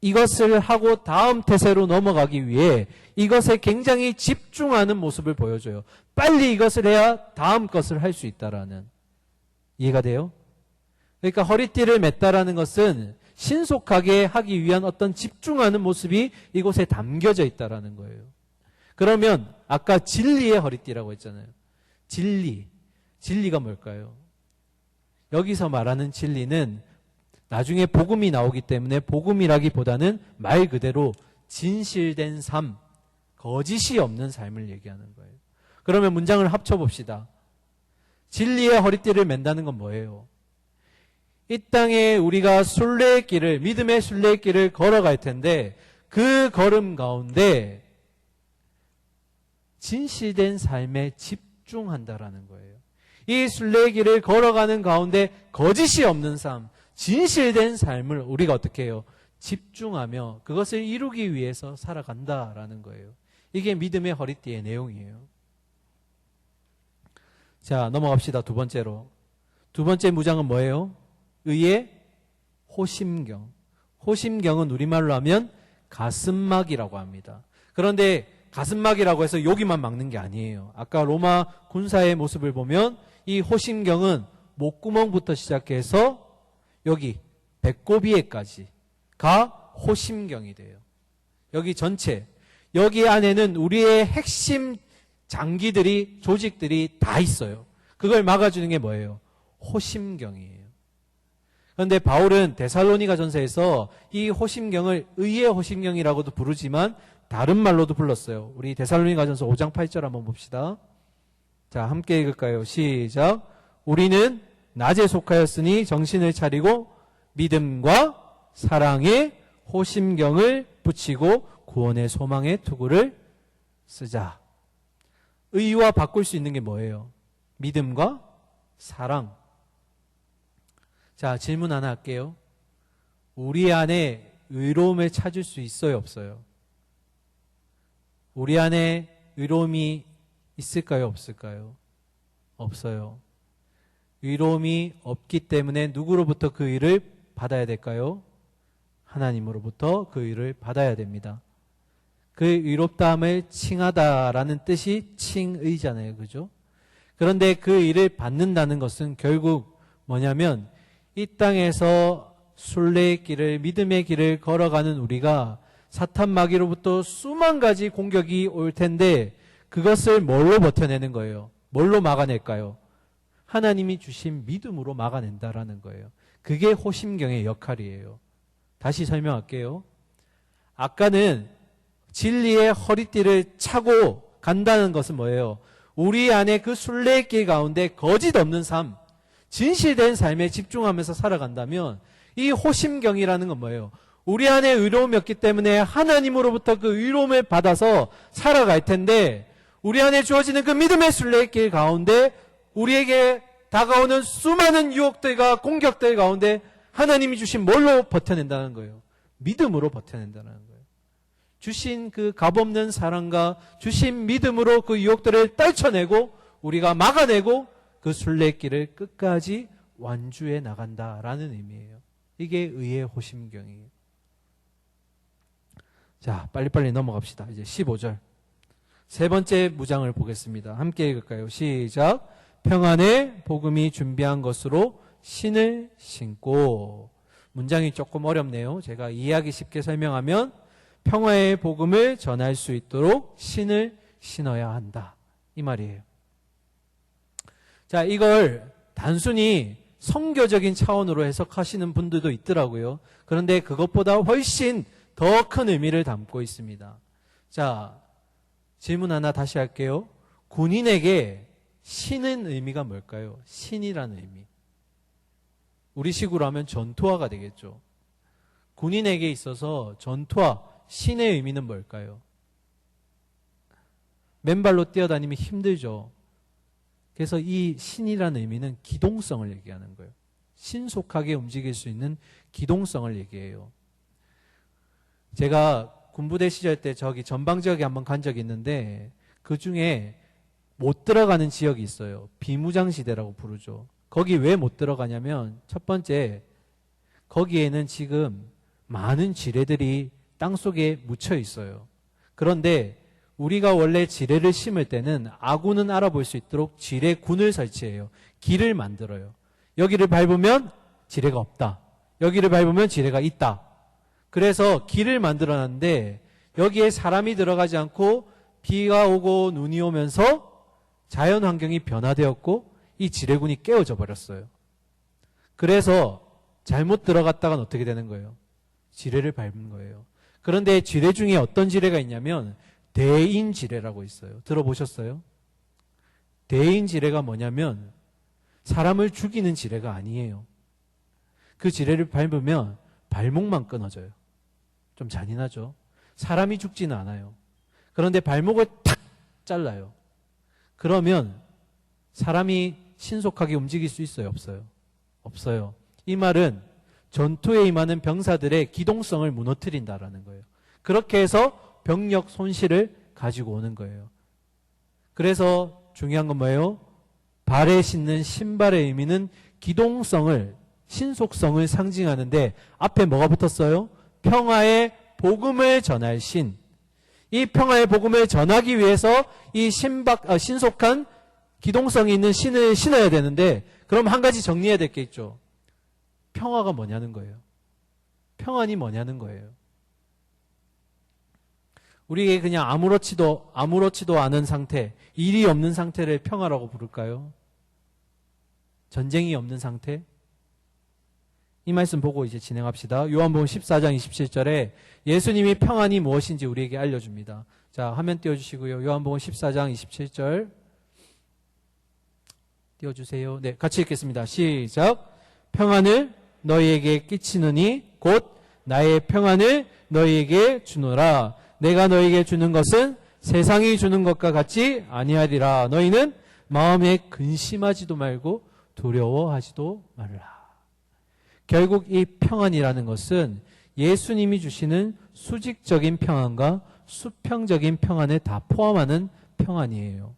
이것을 하고 다음 태세로 넘어가기 위해 이것에 굉장히 집중하는 모습을 보여줘요. 빨리 이것을 해야 다음 것을 할 수 있다라는. 이해가 돼요? 그러니까 허리띠를 맸다라는 것은 신속하게 하기 위한 어떤 집중하는 모습이 이곳에 담겨져 있다라는 거예요. 그러면 아까 진리의 허리띠라고 했잖아요. 진리가 뭘까요? 여기서 말하는 진리는 나중에 복음이 나오기 때문에 복음이라기보다는 말 그대로 진실된 삶, 거짓이 없는 삶을 얘기하는 거예요. 그러면 문장을 합쳐봅시다. 진리의 허리띠를 맨다는 건 뭐예요? 이 땅에 우리가 순례길을, 믿음의 순례길을 걸어갈 텐데 그 걸음 가운데 진실된 삶에 집중한다라는 거예요. 이 순례길을 걸어가는 가운데 거짓이 없는 삶, 진실된 삶을 우리가 어떻게 해요? 집중하며 그것을 이루기 위해서 살아간다라는 거예요. 이게 믿음의 허리띠의 내용이에요. 자, 넘어갑시다. 두 번째로. 두 번째 무장은 뭐예요? 의의 호심경. 호심경은 우리말로 하면 가슴막이라고 합니다. 그런데 가슴막이라고 해서 여기만 막는 게 아니에요. 아까 로마 군사의 모습을 보면 이 호심경은 목구멍부터 시작해서 여기 배꼽위에까지가 호심경이 돼요. 여기 전체, 여기 안에는 우리의 핵심 장기들이, 조직들이 다 있어요. 그걸 막아주는 게 뭐예요? 호심경이에요. 그런데 바울은 데살로니가 전서에서 이 호심경을 의의 호심경이라고도 부르지만 다른 말로도 불렀어요. 우리 데살로니가 전서 5장 8절 한번 봅시다. 자, 함께 읽을까요? 시작. 우리는 낮에 속하였으니 정신을 차리고 믿음과 사랑의 호심경을 붙이고 구원의 소망의 투구를 쓰자. 의와 바꿀 수 있는 게 뭐예요? 믿음과 사랑. 자, 질문 하나 할게요. 우리 안에 의로움을 찾을 수 있어요, 없어요? 우리 안에 의로움이 있을까요, 없을까요? 없어요. 의로움이 없기 때문에 누구로부터 그 의를 받아야 될까요? 하나님으로부터 그 의를 받아야 됩니다. 그 의롭다함을 칭하다라는 뜻이 칭의잖아요. 그죠? 그런데 그 의를 받는다는 것은 결국 뭐냐면 이 땅에서 순례의 길을, 믿음의 길을 걸어가는 우리가 사탄 마귀로부터 수만 가지 공격이 올 텐데 그것을 뭘로 버텨내는 거예요? 뭘로 막아낼까요? 하나님이 주신 믿음으로 막아낸다라는 거예요. 그게 호심경의 역할이에요. 다시 설명할게요. 아까는 진리의 허리띠를 차고 간다는 것은 뭐예요? 우리 안에 그 순례길 가운데 거짓 없는 삶, 진실된 삶에 집중하면서 살아간다면 이 호심경이라는 건 뭐예요? 우리 안에 의로움이 없기 때문에 하나님으로부터 그 의로움을 받아서 살아갈 텐데 우리 안에 주어지는 그 믿음의 순례길 가운데 우리에게 다가오는 수많은 유혹들과 공격들 가운데 하나님이 주신 뭘로 버텨낸다는 거예요? 믿음으로 버텨낸다는 거예요. 주신 그 값없는 사랑과 주신 믿음으로 그 유혹들을 떨쳐내고 우리가 막아내고 그 순례길을 끝까지 완주해 나간다라는 의미예요. 이게 의의 호심경이에요. 자, 빨리빨리 넘어갑시다. 이제 15절. 세 번째 무장을 보겠습니다. 함께 읽을까요? 시작. 평안의 복음이 준비한 것으로 신을 신고. 문장이 조금 어렵네요. 제가 이해하기 쉽게 설명하면 평화의 복음을 전할 수 있도록 신을 신어야 한다. 이 말이에요. 자, 이걸 단순히 성교적인 차원으로 해석하시는 분들도 있더라고요. 그런데 그것보다 훨씬 더 큰 의미를 담고 있습니다. 자, 질문 하나 다시 할게요. 군인에게 신은 의미가 뭘까요? 신이라는 의미. 우리식으로 하면 전투화가 되겠죠. 군인에게 있어서 전투화, 신의 의미는 뭘까요? 맨발로 뛰어다니면 힘들죠. 그래서 이 신이라는 의미는 기동성을 얘기하는 거예요. 신속하게 움직일 수 있는 기동성을 얘기해요. 제가 군부대 시절 때 저기 전방 지역에 한번 간 적이 있는데 그 중에 못 들어가는 지역이 있어요. 비무장시대라고 부르죠. 거기 왜 못 들어가냐면 첫 번째, 거기에는 지금 많은 지뢰들이 땅속에 묻혀 있어요. 그런데 우리가 원래 지뢰를 심을 때는 아군은 알아볼 수 있도록 지뢰군을 설치해요. 길을 만들어요. 여기를 밟으면 지뢰가 없다. 여기를 밟으면 지뢰가 있다. 그래서 길을 만들어놨는데 여기에 사람이 들어가지 않고 비가 오고 눈이 오면서 자연 환경이 변화되었고 이 지뢰군이 깨어져 버렸어요. 그래서 잘못 들어갔다간 어떻게 되는 거예요? 지뢰를 밟은 거예요. 그런데 지뢰 중에 어떤 지뢰가 있냐면 대인 지뢰라고 있어요. 들어보셨어요? 대인 지뢰가 뭐냐면 사람을 죽이는 지뢰가 아니에요. 그 지뢰를 밟으면 발목만 끊어져요. 좀 잔인하죠? 사람이 죽지는 않아요. 그런데 발목을 탁 잘라요. 그러면 사람이 신속하게 움직일 수 있어요? 없어요? 없어요. 이 말은 전투에 임하는 병사들의 기동성을 무너뜨린다라는 거예요. 그렇게 해서 병력 손실을 가지고 오는 거예요. 그래서 중요한 건 뭐예요? 발에 신는 신발의 의미는 기동성을, 신속성을 상징하는데 앞에 뭐가 붙었어요? 평화의 복음을 전할 신. 이 평화의 복음을 전하기 위해서 이 신속한 기동성이 있는 신을 신어야 되는데 그럼 한 가지 정리해야 될 게 있죠. 평화가 뭐냐는 거예요. 평안이 뭐냐는 거예요. 우리에게 그냥 아무렇지도 않은 상태, 일이 없는 상태를 평화라고 부를까요? 전쟁이 없는 상태? 이 말씀 보고 이제 진행합시다. 요한복음 14장 27절에 예수님이 평안이 무엇인지 우리에게 알려줍니다. 자, 화면 띄워주시고요. 요한복음 14장 27절 띄워주세요. 네, 같이 읽겠습니다. 시작. 평안을 너희에게 끼치느니 곧 나의 평안을 너희에게 주노라. 내가 너희에게 주는 것은 세상이 주는 것과 같이 아니하리라. 너희는 마음에 근심하지도 말고 두려워하지도 말라. 결국 이 평안이라는 것은 예수님이 주시는 수직적인 평안과 수평적인 평안을 다 포함하는 평안이에요.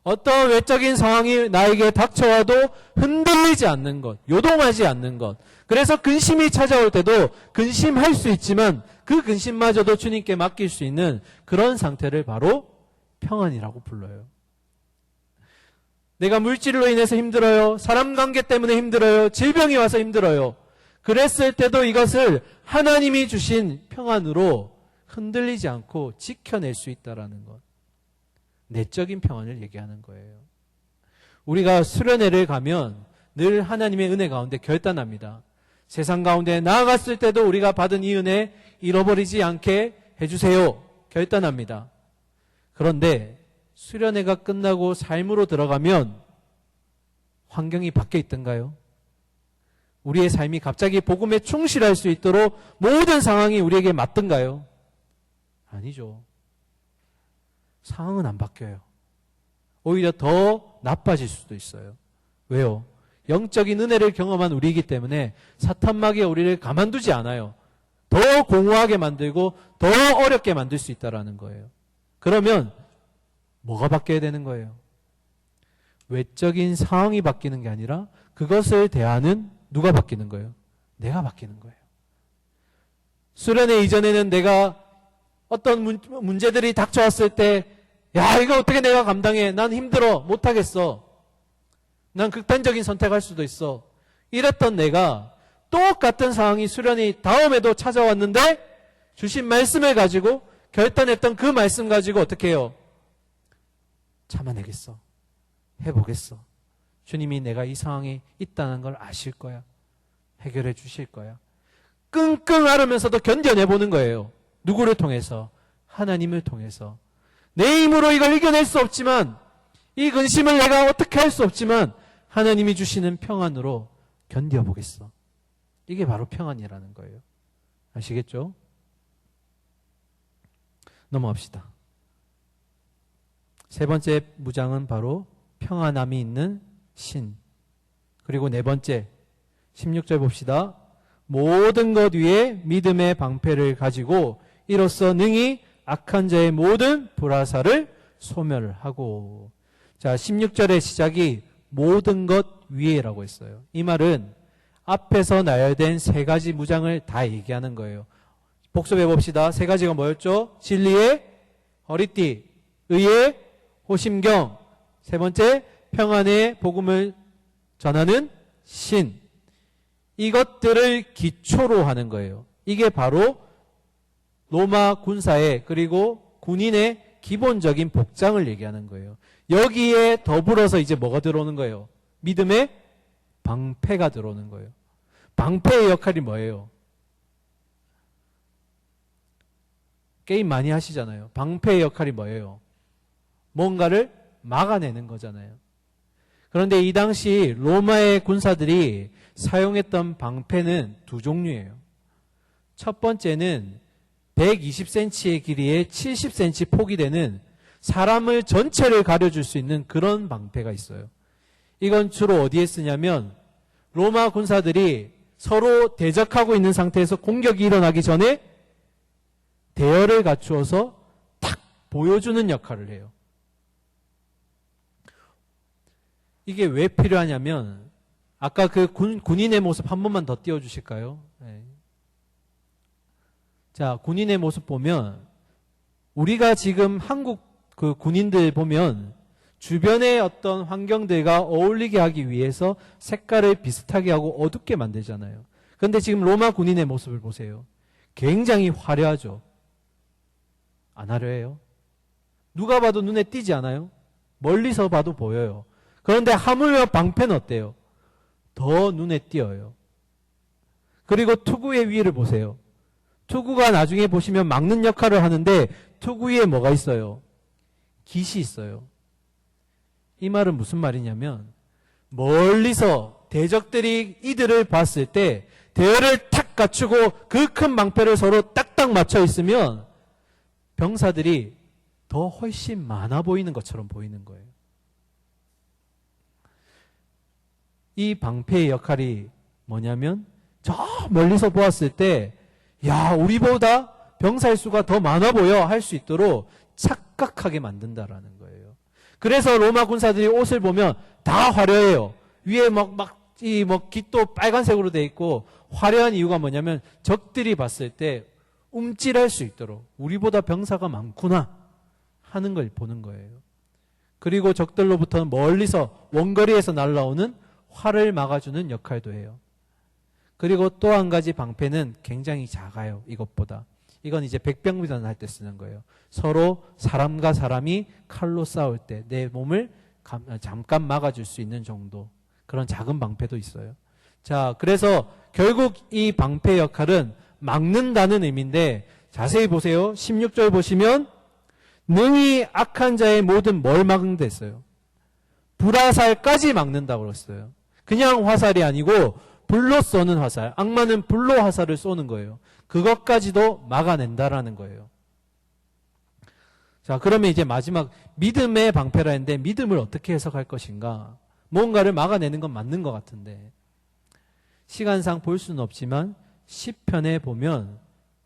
어떤 외적인 상황이 나에게 닥쳐와도 흔들리지 않는 것, 요동하지 않는 것. 그래서 근심이 찾아올 때도 근심할 수 있지만 그 근심마저도 주님께 맡길 수 있는 그런 상태를 바로 평안이라고 불러요. 내가 물질로 인해서 힘들어요. 사람 관계 때문에 힘들어요. 질병이 와서 힘들어요. 그랬을 때도 이것을 하나님이 주신 평안으로 흔들리지 않고 지켜낼 수 있다라는 것. 내적인 평안을 얘기하는 거예요. 우리가 수련회를 가면 늘 하나님의 은혜 가운데 결단합니다. 세상 가운데 나아갔을 때도 우리가 받은 이 은혜 잃어버리지 않게 해주세요. 결단합니다. 그런데 수련회가 끝나고 삶으로 들어가면 환경이 바뀌어 있던가요? 우리의 삶이 갑자기 복음에 충실할 수 있도록 모든 상황이 우리에게 맞던가요? 아니죠. 상황은 안 바뀌어요. 오히려 더 나빠질 수도 있어요. 왜요? 영적인 은혜를 경험한 우리이기 때문에 사탄마귀가 우리를 가만두지 않아요. 더 공허하게 만들고 더 어렵게 만들 수 있다는 거예요. 그러면 뭐가 바뀌어야 되는 거예요? 외적인 상황이 바뀌는 게 아니라 그것을 대하는 누가 바뀌는 거예요? 내가 바뀌는 거예요. 수련회 이전에는 내가 어떤 문제들이 닥쳐왔을 때, 야, 이거 어떻게 내가 감당해? 난 힘들어. 못하겠어. 난 극단적인 선택할 수도 있어. 이랬던 내가 똑같은 상황이 수련회 다음에도 찾아왔는데 주신 말씀을 가지고 결단했던 그 말씀 가지고 어떻게 해요? 참아내겠어. 해보겠어. 주님이 내가 이 상황에 있다는 걸 아실 거야. 해결해 주실 거야. 끙끙 앓으면서도 견뎌내보는 거예요. 누구를 통해서? 하나님을 통해서. 내 힘으로 이걸 이겨낼 수 없지만, 이 근심을 내가 어떻게 할 수 없지만 하나님이 주시는 평안으로 견뎌보겠어. 이게 바로 평안이라는 거예요. 아시겠죠? 넘어갑시다. 세 번째 무장은 바로 평안함이 있는 신. 그리고 네 번째 16절 봅시다. 모든 것 위에 믿음의 방패를 가지고 이로써 능히 악한 자의 모든 불화살을 소멸하고. 자, 16절의 시작이 모든 것 위에라고 했어요. 이 말은 앞에서 나열된 세 가지 무장을 다 얘기하는 거예요. 복습해 봅시다. 세 가지가 뭐였죠? 진리의 허리띠, 의의 호심경, 세 번째 평안의 복음을 전하는 신. 이것들을 기초로 하는 거예요. 이게 바로 로마 군사의 그리고 군인의 기본적인 복장을 얘기하는 거예요. 여기에 더불어서 이제 뭐가 들어오는 거예요? 믿음의 방패가 들어오는 거예요. 방패의 역할이 뭐예요? 게임 많이 하시잖아요. 방패의 역할이 뭐예요? 뭔가를 막아내는 거잖아요. 그런데 이 당시 로마의 군사들이 사용했던 방패는 두 종류예요. 첫 번째는 120cm의 길이에 70cm 폭이 되는 사람을 전체를 가려줄 수 있는 그런 방패가 있어요. 이건 주로 어디에 쓰냐면 로마 군사들이 서로 대적하고 있는 상태에서 공격이 일어나기 전에 대열을 갖추어서 탁 보여주는 역할을 해요. 이게 왜 필요하냐면 아까 그 군인의 모습 한 번만 더 띄워주실까요? 네. 자, 군인의 모습 보면 우리가 지금 한국 그 군인들 보면 주변의 어떤 환경들과 어울리게 하기 위해서 색깔을 비슷하게 하고 어둡게 만들잖아요. 그런데 지금 로마 군인의 모습을 보세요. 굉장히 화려하죠. 안 화려해요? 누가 봐도 눈에 띄지 않아요? 멀리서 봐도 보여요. 그런데 하물며 방패는 어때요? 더 눈에 띄어요. 그리고 투구의 위를 보세요. 투구가 나중에 보시면 막는 역할을 하는데 투구 위에 뭐가 있어요? 깃이 있어요. 이 말은 무슨 말이냐면 멀리서 대적들이 이들을 봤을 때 대열을 탁 갖추고 그 큰 방패를 서로 딱딱 맞춰 있으면 병사들이 더 훨씬 많아 보이는 것처럼 보이는 거예요. 이 방패의 역할이 뭐냐면 저 멀리서 보았을 때 야, 우리보다 병사의 수가 더 많아 보여 할 수 있도록 착각하게 만든다라는 거예요. 그래서 로마 군사들이 옷을 보면 다 화려해요. 위에 깃도 빨간색으로 돼 있고 화려한 이유가 뭐냐면 적들이 봤을 때 움찔할 수 있도록 우리보다 병사가 많구나 하는 걸 보는 거예요. 그리고 적들로부터는 멀리서 원거리에서 날아오는 활을 막아주는 역할도 해요. 그리고 또 한 가지 방패는 굉장히 작아요. 이것보다. 이건 이제 백병비전 할 때 쓰는 거예요. 서로 사람과 사람이 칼로 싸울 때 내 몸을 잠깐 막아줄 수 있는 정도, 그런 작은 방패도 있어요. 자, 그래서 결국 이 방패 역할은 막는다는 의미인데, 자세히 보세요. 16절 보시면 능히 악한 자의 모든 뭘 막는다 했어요. 불화살까지 막는다고 그랬어요. 그냥 화살이 아니고 불로 쏘는 화살, 악마는 불로 화살을 쏘는 거예요. 그것까지도 막아낸다라는 거예요. 자, 그러면 이제 마지막 믿음의 방패라 했는데, 믿음을 어떻게 해석할 것인가? 뭔가를 막아내는 건 맞는 것 같은데, 시간상 볼 수는 없지만 시편에 보면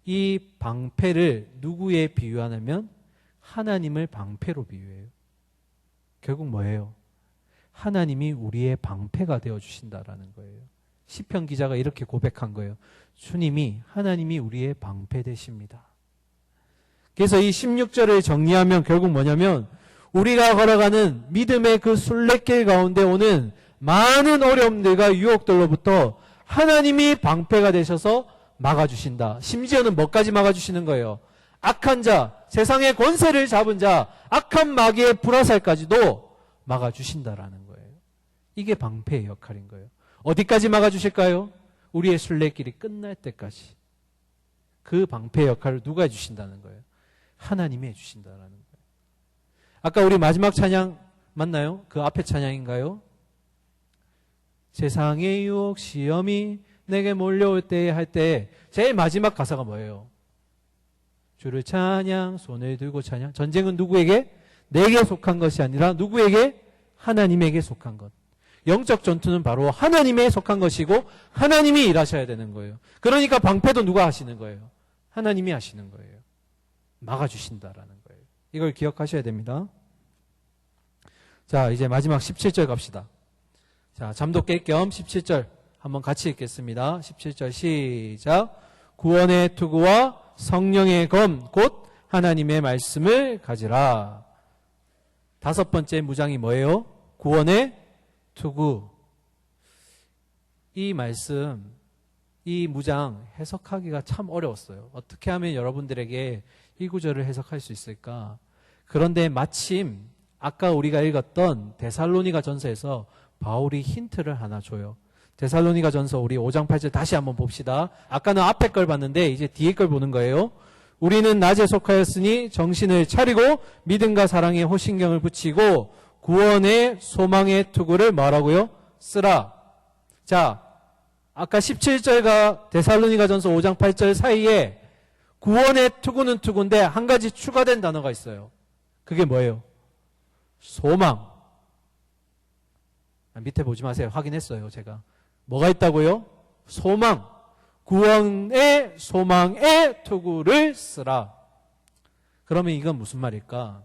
이 방패를 누구에 비유하냐면 하나님을 방패로 비유해요. 결국 뭐예요? 하나님이 우리의 방패가 되어주신다라는 거예요. 시편 기자가 이렇게 고백한 거예요. 주님이, 하나님이 우리의 방패 되십니다. 그래서 이 16절을 정리하면 결국 뭐냐면, 우리가 걸어가는 믿음의 그 순례길 가운데 오는 많은 어려움들과 유혹들로부터 하나님이 방패가 되셔서 막아주신다. 심지어는 뭐까지 막아주시는 거예요? 악한 자, 세상의 권세를 잡은 자, 악한 마귀의 불화살까지도 막아주신다라는 거예요. 이게 방패의 역할인 거예요. 어디까지 막아주실까요? 우리의 순례길이 끝날 때까지. 그 방패의 역할을 누가 해주신다는 거예요? 하나님이 해주신다라는 거예요. 아까 우리 마지막 찬양 맞나요? 그 앞에 찬양인가요? 세상의 유혹 시험이 내게 몰려올 때 할 때 제일 마지막 가사가 뭐예요? 주를 찬양, 손을 들고 찬양. 전쟁은 누구에게? 내게 속한 것이 아니라 누구에게? 하나님에게 속한 것. 영적 전투는 바로 하나님에 속한 것이고 하나님이 일하셔야 되는 거예요. 그러니까 방패도 누가 하시는 거예요? 하나님이 하시는 거예요. 막아주신다라는 거예요. 이걸 기억하셔야 됩니다. 자, 이제 마지막 17절 갑시다. 자, 잠도 깰 겸 17절 한번 같이 읽겠습니다. 17절 시작. 구원의 투구와 성령의 검 곧 하나님의 말씀을 가지라. 다섯 번째 무장이 뭐예요? 구원의 투구. 이 말씀, 이 무장 해석하기가 참 어려웠어요. 어떻게 하면 여러분들에게 이 구절을 해석할 수 있을까? 그런데 마침 아까 우리가 읽었던 데살로니가 전서에서 바울이 힌트를 하나 줘요. 데살로니가 전서 우리 5장 8절 다시 한번 봅시다. 아까는 앞에 걸 봤는데 이제 뒤에 걸 보는 거예요. 우리는 낮에 속하였으니 정신을 차리고 믿음과 사랑에 호신경을 붙이고 구원의 소망의 투구를 뭐라고요? 쓰라. 자, 아까 17절과 데살로니가 전서 5장 8절 사이에 구원의 투구는 투구인데 한 가지 추가된 단어가 있어요. 그게 뭐예요? 소망. 밑에 보지 마세요. 확인했어요, 제가. 뭐가 있다고요? 소망. 구원의 소망의 투구를 쓰라. 그러면 이건 무슨 말일까?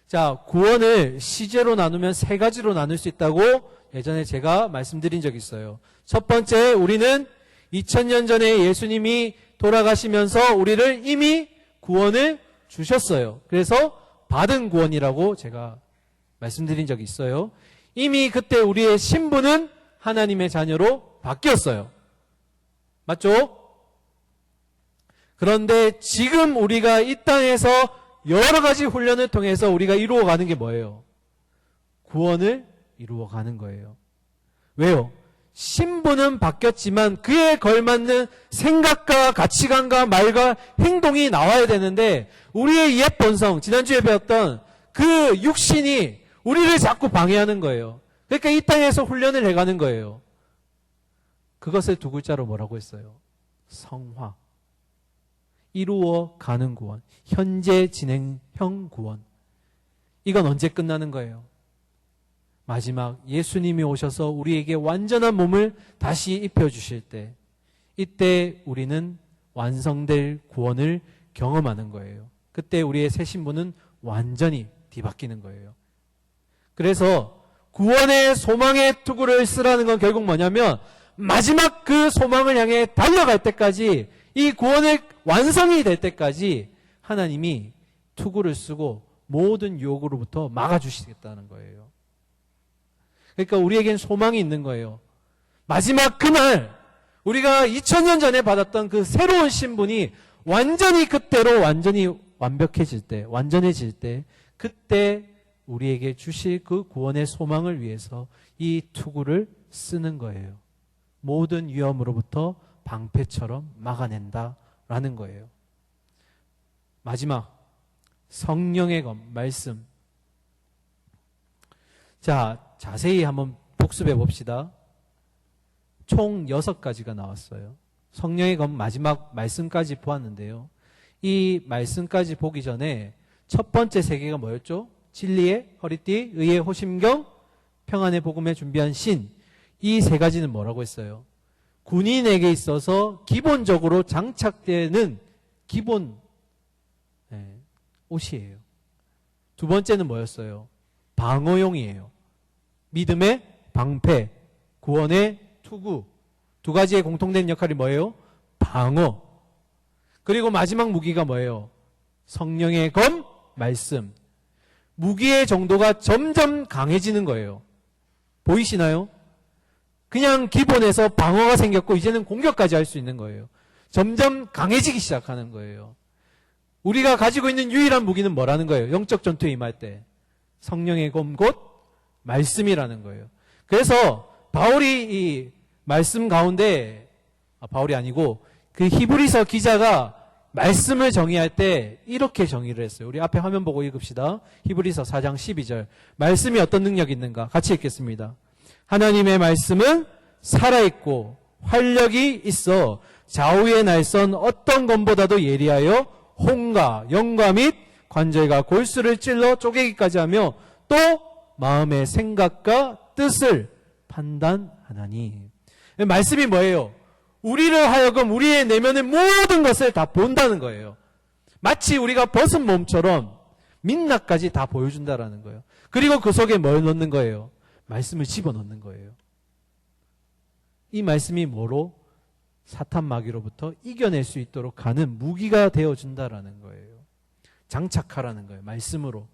자, 구원을 시제로 나누면 세 가지로 나눌 수 있다고 예전에 제가 말씀드린 적이 있어요. 첫 번째, 우리는 2000년 전에 예수님이 돌아가시면서 우리를 이미 구원을 주셨어요. 그래서 받은 구원이라고 제가 말씀드린 적이 있어요. 이미 그때 우리의 신분은 하나님의 자녀로 바뀌었어요. 맞죠? 그런데 지금 우리가 이 땅에서 여러 가지 훈련을 통해서 우리가 이루어가는 게 뭐예요? 구원을 이루어가는 거예요. 왜요? 신분은 바뀌었지만 그에 걸맞는 생각과 가치관과 말과 행동이 나와야 되는데 우리의 옛 본성, 지난주에 배웠던 그 육신이 우리를 자꾸 방해하는 거예요. 그러니까 이 땅에서 훈련을 해가는 거예요. 그것을 두 글자로 뭐라고 했어요? 성화. 이루어가는 구원. 현재 진행형 구원. 이건 언제 끝나는 거예요? 마지막 예수님이 오셔서 우리에게 완전한 몸을 다시 입혀주실 때, 이때 우리는 완성될 구원을 경험하는 거예요. 그때 우리의 새 신분은 완전히 뒤바뀌는 거예요. 그래서 구원의 소망의 투구를 쓰라는 건 결국 뭐냐면 마지막 그 소망을 향해 달려갈 때까지, 이 구원의 완성이 될 때까지 하나님이 투구를 쓰고 모든 유혹으로부터 막아주시겠다는 거예요. 그러니까 우리에겐 소망이 있는 거예요. 마지막 그날 우리가 2000년 전에 받았던 그 새로운 신분이 완전히 그때로 완전히 완벽해질 때, 완전해질 때, 그때 우리에게 주실 그 구원의 소망을 위해서 이 투구를 쓰는 거예요. 모든 위험으로부터 방패처럼 막아낸다라는 거예요. 마지막, 성령의 검, 말씀. 자, 자세히 한번 복습해 봅시다. 총 6가지가 나왔어요. 성령의 검 마지막 말씀까지 보았는데요. 이 말씀까지 보기 전에 첫 번째 3개가 뭐였죠? 진리의 허리띠, 의의 호심경, 평안의 복음에 준비한 신. 이 3가지는 뭐라고 했어요? 군인에게 있어서 기본적으로 장착되는 기본 옷이에요. 두 번째는 뭐였어요? 방어용이에요. 믿음의 방패, 구원의 투구. 2가지의 공통된 역할이 뭐예요? 방어. 그리고 마지막 무기가 뭐예요? 성령의 검, 말씀. 무기의 정도가 점점 강해지는 거예요. 보이시나요? 그냥 기본에서 방어가 생겼고 이제는 공격까지 할 수 있는 거예요. 점점 강해지기 시작하는 거예요. 우리가 가지고 있는 유일한 무기는 뭐라는 거예요? 영적 전투에 임할 때 성령의 검 곧 말씀이라는 거예요. 그래서 바울이 이 말씀 가운데 바울이 아니고 그 히브리서 기자가 말씀을 정의할 때 이렇게 정의를 했어요. 우리 앞에 화면 보고 읽읍시다. 히브리서 4장 12절. 말씀이 어떤 능력이 있는가? 같이 읽겠습니다. 하나님의 말씀은 살아있고 활력이 있어 좌우의 날선 어떤 검보다도 예리하여 혼과 영과 및 관절과 골수를 찔러 쪼개기까지 하며 또 마음의 생각과 뜻을 판단하나니. 말씀이 뭐예요? 우리를 하여금 우리의 내면의 모든 것을 다 본다는 거예요. 마치 우리가 벗은 몸처럼 민낯까지 다 보여준다라는 거예요. 그리고 그 속에 뭘 넣는 거예요? 말씀을 집어넣는 거예요. 이 말씀이 뭐로? 사탄 마귀로부터 이겨낼 수 있도록 하는 무기가 되어준다라는 거예요. 장착하라는 거예요. 말씀으로.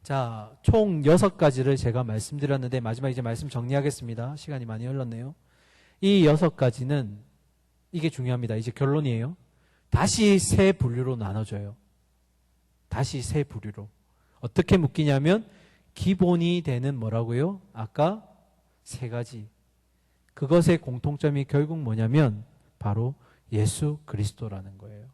자, 총 6가지를 제가 말씀드렸는데 마지막 이제 말씀 정리하겠습니다. 시간이 많이 흘렀네요. 이 6가지는 이게 중요합니다. 이제 결론이에요. 다시 세 분류로 나눠져요. 다시 세 부류로. 어떻게 묶이냐면 기본이 되는 뭐라고요? 아까 3가지. 그것의 공통점이 결국 뭐냐면 바로 예수 그리스도라는 거예요.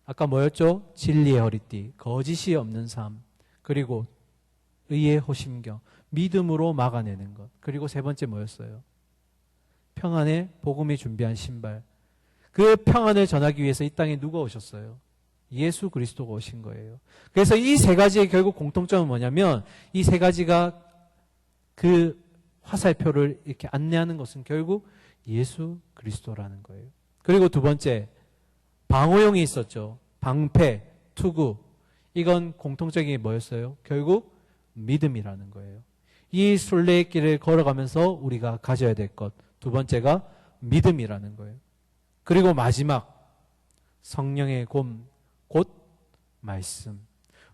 아까 뭐였죠? 진리의 허리띠, 거짓이 없는 삶, 그리고 의의 호심경, 믿음으로 막아내는 것. 그리고 3번째 뭐였어요? 평안의 복음이 준비한 신발. 그 평안을 전하기 위해서 이 땅에 누가 오셨어요? 예수 그리스도가 오신 거예요. 그래서 이 3가지의 결국 공통점은 뭐냐면 이 3가지가 그 화살표를 이렇게 안내하는 것은 결국 예수 그리스도라는 거예요. 그리고 2번째, 방어용이 있었죠. 방패, 투구. 이건 공통적인 게 뭐였어요? 결국 믿음이라는 거예요. 이 순례의 길을 걸어가면서 우리가 가져야 될 것. 2번째가 믿음이라는 거예요. 그리고 마지막, 성령의 검, 곧 말씀.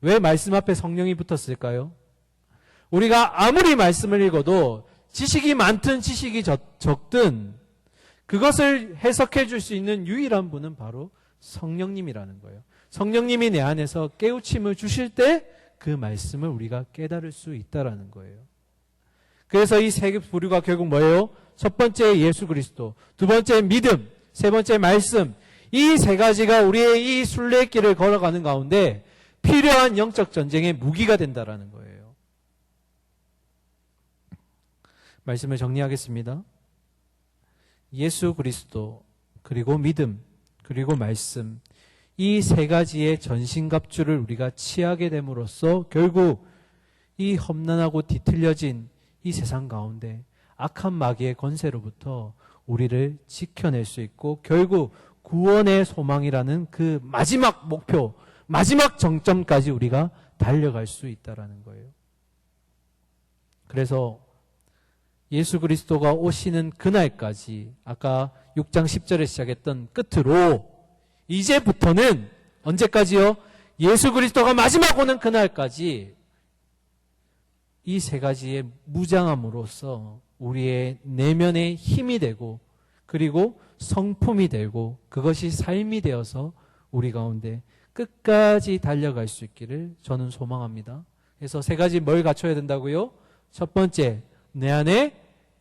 왜 말씀 앞에 성령이 붙었을까요? 우리가 아무리 말씀을 읽어도 지식이 많든 지식이 적든 그것을 해석해 줄 수 있는 유일한 분은 바로 성령님이라는 거예요. 성령님이 내 안에서 깨우침을 주실 때 그 말씀을 우리가 깨달을 수 있다라는 거예요. 그래서 이 3개 부류가 결국 뭐예요? 첫 번째 예수 그리스도, 2번째 믿음, 3번째 말씀. 이 3가지가 우리의 이 순례의 길을 걸어가는 가운데 필요한 영적 전쟁의 무기가 된다라는 거예요. 말씀을 정리하겠습니다. 예수 그리스도, 그리고 믿음, 그리고 말씀. 이 3가지의 전신갑주를 우리가 취하게 됨으로써 결국 이 험난하고 뒤틀려진 이 세상 가운데 악한 마귀의 권세로부터 우리를 지켜낼 수 있고 결국 구원의 소망이라는 그 마지막 목표, 마지막 정점까지 우리가 달려갈 수 있다라는 거예요. 그래서 예수 그리스도가 오시는 그날까지 아까 6장 10절에 시작했던 끝으로 이제부터는 언제까지요? 예수 그리스도가 마지막 오는 그날까지 이 3가지의 무장함으로써 우리의 내면의 힘이 되고 그리고 성품이 되고 그것이 삶이 되어서 우리 가운데 끝까지 달려갈 수 있기를 저는 소망합니다. 그래서 세 가지 뭘 갖춰야 된다고요? 첫 번째, 내 안에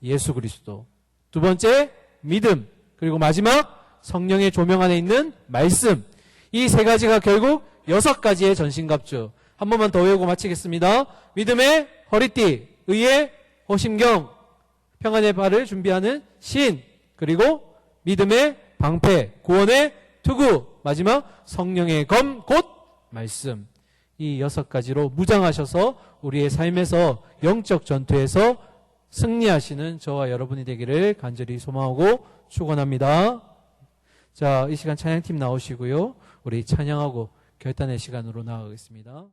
예수 그리스도. 두 번째, 믿음. 그리고 마지막, 성령의 조명 안에 있는 말씀. 이 세 가지가 결국 6가지의 전신갑주. 한 번만 더 외우고 마치겠습니다. 믿음의 허리띠, 의의 호심경, 평안의 발을 준비하는 신, 그리고 믿음의 방패, 구원의 투구, 마지막 성령의 검, 곧 말씀. 이 6가지로 무장하셔서 우리의 삶에서 영적 전투에서 승리하시는 저와 여러분이 되기를 간절히 소망하고 축원합니다. 자, 이 시간 찬양팀 나오시고요. 우리 찬양하고 결단의 시간으로 나아가겠습니다.